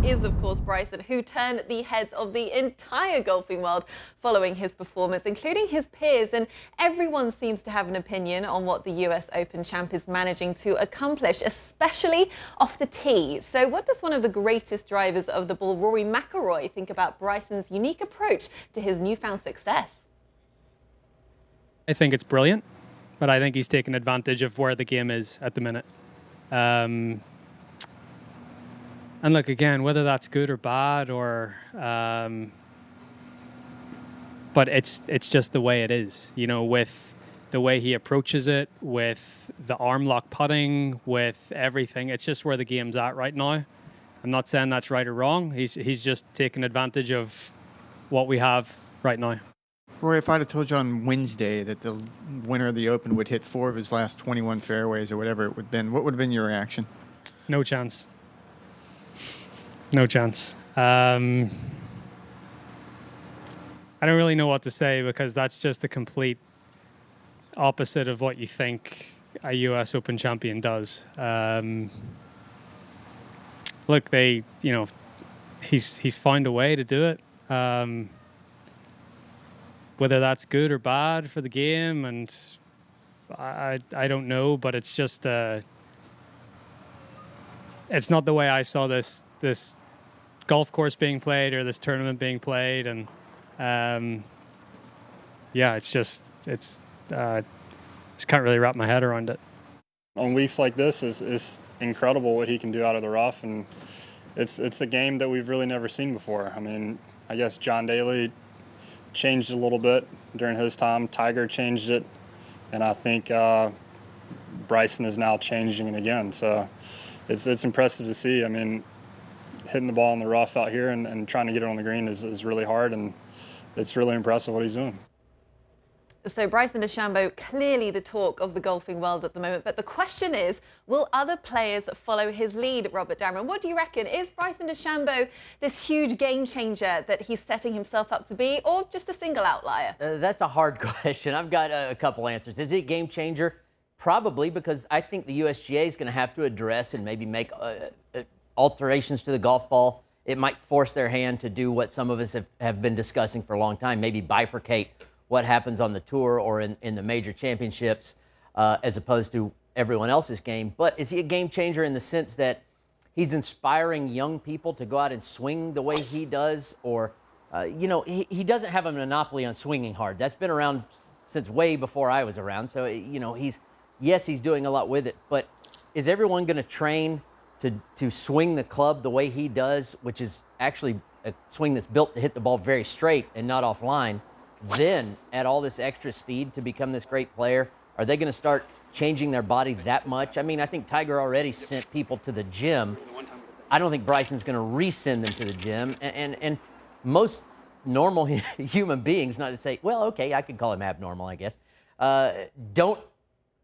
is, of course, Bryson, who turned the heads of the entire golfing world following his performance, including his peers. And everyone seems to have an opinion on what the US Open champ is managing to accomplish, especially off the tee. So what does one of the greatest drivers of the ball, Rory McIlroy, think about Bryson's unique approach to his newfound success? I think it's brilliant, but I think he's taken advantage of where the game is at the minute. And look, again, whether that's good or bad, or but it's just the way it is, you know, with the way he approaches it, with the arm lock putting, with everything. It's just where the game's at right now. I'm not saying that's right or wrong. He's just taking advantage of what we have right now. Roy, if I'd have told you on Wednesday that the winner of the Open would hit 4 of his last 21 fairways or whatever it would have been, what would have been your reaction? No chance. No chance. I don't really know what to say, because that's just the complete opposite of what you think a US Open champion does. Look, he's found a way to do it. Whether that's good or bad for the game, and I don't know, but it's just it's not the way I saw this golf course being played or this tournament being played, and it's can't really wrap my head around it. On weeks like this is incredible what he can do out of the rough, and it's a game that we've really never seen before. I mean, I guess John Daly changed it a little bit during his time. Tiger changed it, and I think Bryson is now changing it again. So it's impressive to see. I mean, hitting the ball in the rough out here and trying to get it on the green is really hard, and it's really impressive what he's doing. So Bryson DeChambeau, clearly the talk of the golfing world at the moment. But the question is, will other players follow his lead, Robert Dameron? What do you reckon? Is Bryson DeChambeau this huge game changer that he's setting himself up to be, or just a single outlier? That's a hard question. I've got a couple answers. Is he a game changer? Probably, because I think the USGA is going to have to address and maybe make alterations to the golf ball. It might force their hand to do what some of us have been discussing for a long time, maybe bifurcate what happens on the tour or in the major championships as opposed to everyone else's game. But is he a game changer in the sense that he's inspiring young people to go out and swing the way he does? Or, he doesn't have a monopoly on swinging hard. That's been around since way before I was around. So, he's doing a lot with it. But is everyone going to train to swing the club the way he does, which is actually a swing that's built to hit the ball very straight and not offline, then add all this extra speed to become this great player? Are they going to start changing their body that much? I mean, I think Tiger already sent people to the gym. I don't think Bryson's going to resend them to the gym. And most normal human beings, not to say, well, okay, I could call him abnormal, I guess, don't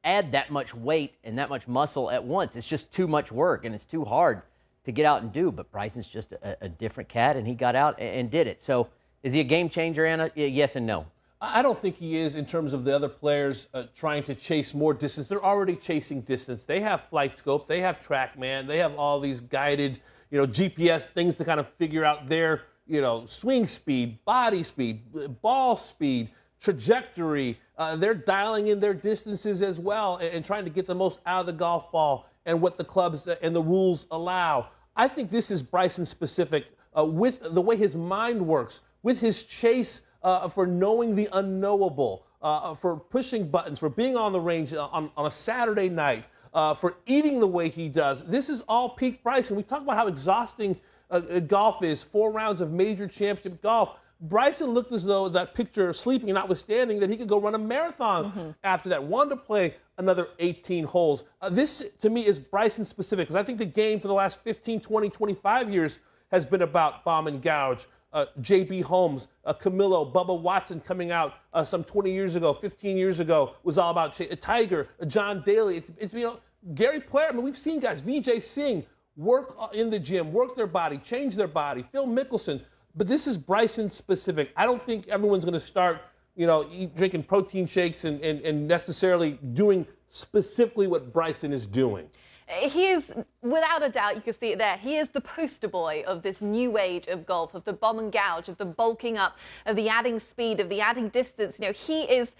add that much weight and that much muscle at once. It's just too much work, and it's too hard to get out and do. But Bryson's just a different cat, and he got out and did it. So is he a game changer, Anna? Yes and no. I don't think he is in terms of the other players trying to chase more distance. They're already chasing distance. They have Flight Scope. They have TrackMan. They have all these guided, GPS things to kind of figure out their, swing speed, body speed, ball speed, trajectory. They're dialing in their distances as well and trying to get the most out of the golf ball and what the clubs and the rules allow. I think this is Bryson specific with the way his mind works, with his chase for knowing the unknowable, for pushing buttons, for being on the range on a Saturday night, for eating the way he does. This is all peak Bryson. We talk about how exhausting golf is, 4 rounds of major championship golf. Bryson looked as though that picture, sleeping notwithstanding, that he could go run a marathon after that. Wanted to play another 18 holes. This, to me, is Bryson specific, because I think the game for the last 15, 20, 25 years has been about bomb and gouge. J.B. Holmes, Camilo, Bubba Watson coming out some 20 years ago, 15 years ago, was all about Tiger, John Daly. It's Gary Player. I mean, we've seen guys, Vijay Singh, work in the gym, work their body, change their body. Phil Mickelson. But this is Bryson specific. I don't think everyone's going to start, drinking protein shakes and necessarily doing specifically what Bryson is doing. He is, without a doubt, you can see it there, he is the poster boy of this new age of golf, of the bomb and gouge, of the bulking up, of the adding speed, of the adding distance. You know, he is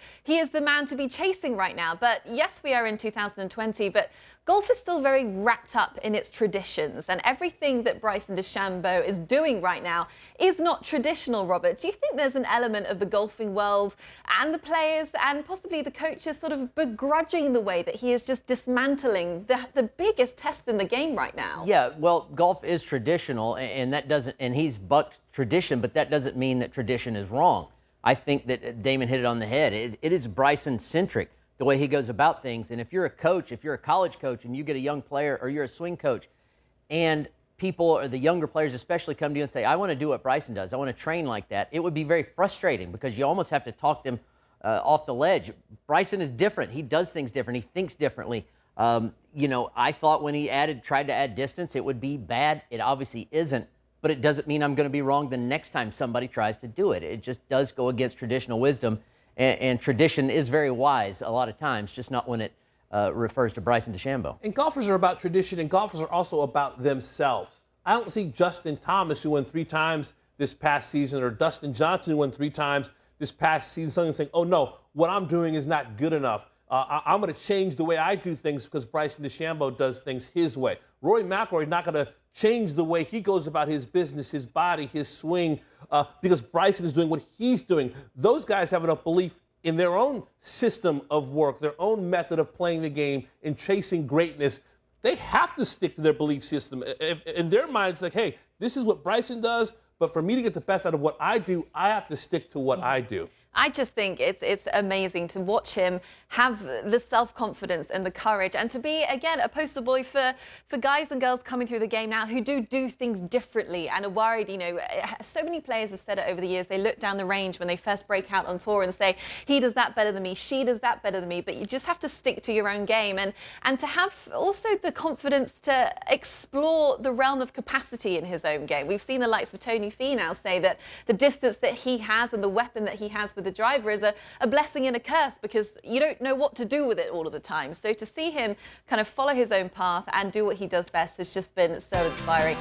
the man to be chasing right now. But yes, we are in 2020, but golf is still very wrapped up in its traditions, and everything that Bryson DeChambeau is doing right now is not traditional, Robert. Do you think there's an element of the golfing world and the players and possibly the coaches sort of begrudging the way that he is just dismantling the biggest test in the game right now? Yeah, well, golf is traditional, and that doesn't, and he's bucked tradition, but that doesn't mean that tradition is wrong. I think that Damon hit it on the head. It is Bryson-centric, the way he goes about things. And if you're a coach, if you're a college coach and you get a young player, or you're a swing coach, and people, or the younger players especially, come to you and say, I want to do what Bryson does, I want to train like that, it would be very frustrating because you almost have to talk them off the ledge. Bryson is different. He does things different. He thinks differently. You know, I thought when he tried to add distance, it would be bad. It obviously isn't, but it doesn't mean I'm going to be wrong the next time somebody tries to do it. It just does go against traditional wisdom, and tradition is very wise a lot of times, just not when it refers to Bryson DeChambeau. And golfers are about tradition, and golfers are also about themselves. I don't see Justin Thomas, who won 3 times this past season, or Dustin Johnson, who won 3 times this past season, saying, oh no, what I'm doing is not good enough. I'm going to change the way I do things because Bryson DeChambeau does things his way. Rory McIlroy is not going to change the way he goes about his business, his body, his swing, because Bryson is doing what he's doing. Those guys have enough belief in their own system of work, their own method of playing the game and chasing greatness. They have to stick to their belief system. If in their minds, like, hey, this is what Bryson does, but for me to get the best out of what I do, I have to stick to what I do. I just think it's amazing to watch him have the self-confidence and the courage, and to be, again, a poster boy for guys and girls coming through the game now who do things differently and are worried. You know, so many players have said it over the years. They look down the range when they first break out on tour and say, he does that better than me, she does that better than me. But you just have to stick to your own game, and to have also the confidence to explore the realm of capacity in his own game. We've seen the likes of Tony Finau say that the distance that he has and the weapon that he has with the driver is a blessing and a curse, because you don't know what to do with it all of the time. So to see him kind of follow his own path and do what he does best has just been so inspiring.